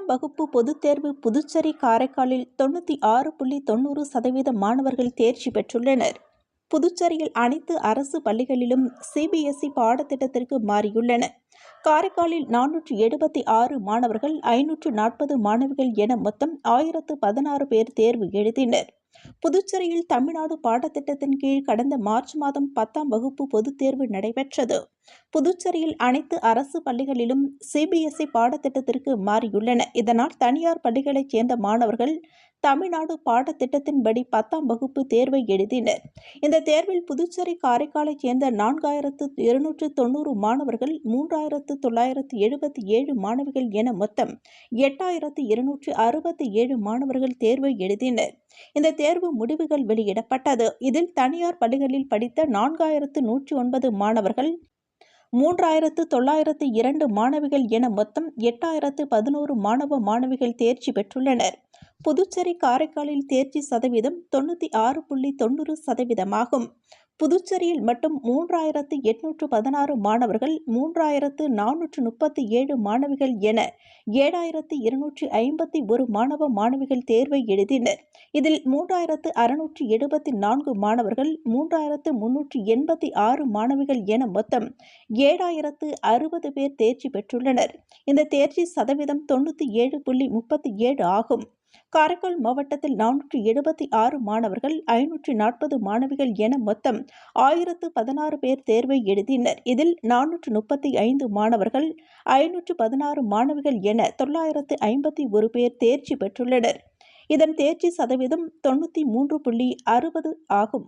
வகுப்பு பொதுத் தேர்வு புதுச்சேரி காரைக்காலில் 96.90% மாணவர்கள் தேர்ச்சி பெற்றுள்ளனர். புதுச்சேரியில் அனைத்து அரசு பள்ளிகளிலும் சிபிஎஸ்இ பாடத்திட்டத்திற்கு மாறியுள்ளன. காரைக்காலில் 476 மாணவர்கள், 540 மாணவிகள் என மொத்தம் 1016 பேர் தேர்வு எழுதினர். புதுச்சேரியில் தமிழ்நாடு பாடத்திட்டத்தின் கீழ் கடந்த மார்ச் மாதம் 10ஆம் வகுப்பு பொதுத் தேர்வு நடைபெற்றது. புதுச்சேரியில் அனைத்து அரசு பள்ளிகளிலும் சிபிஎஸ்இ பாடத்திட்டத்திற்கு மாறியுள்ளன. இதனால் தனியார் பள்ளிகளைச் சேர்ந்த மாணவர்கள் தமிழ்நாடு பாடத்திட்டத்தின்படி 10ஆம் வகுப்பு தேர்வை எழுதினர். இந்த தேர்வில் புதுச்சேரி காரைக்காலைச் சேர்ந்த 4290 மாணவர்கள், 3977 மாணவிகள் என மொத்தம் 8267 மாணவர்கள் தேர்வை எழுதினர். இந்த தேர்வு முடிவுகள் வெளியிடப்பட்டது. இதில் தனியார் பள்ளிகளில் படித்த 4109 மாணவர்கள், 3902 மாணவிகள் என மொத்தம் 8011 மாணவ மாணவிகள் தேர்ச்சி பெற்றுள்ளனர். புதுச்சேரி காரைக்காலில் தேர்ச்சி சதவீதம் 96.90% ஆகும். புதுச்சேரியில் மட்டும் 3816 மாணவர்கள், 3437 மாணவிகள் என 7251 மாணவ மாணவிகள் தேர்வை எழுதினர். இதில் 3674 மாணவர்கள், 3386 மாணவிகள் என மொத்தம் 7060 பேர் தேர்ச்சி பெற்றுள்ளனர். இந்த தேர்ச்சி சதவீதம் 97.37 ஆகும். காரைக்கால் மாவட்டத்தில் 476 மாணவர்கள், 540 மாணவிகள் என மொத்தம் 1016 பேர் தேர்வை எழுதினர். இதில் 435 மாணவர்கள், 516 மாணவிகள் என 951 பேர் தேர்ச்சி பெற்றுள்ளனர். இதன் தேர்ச்சி சதவீதம் 93.60 ஆகும்.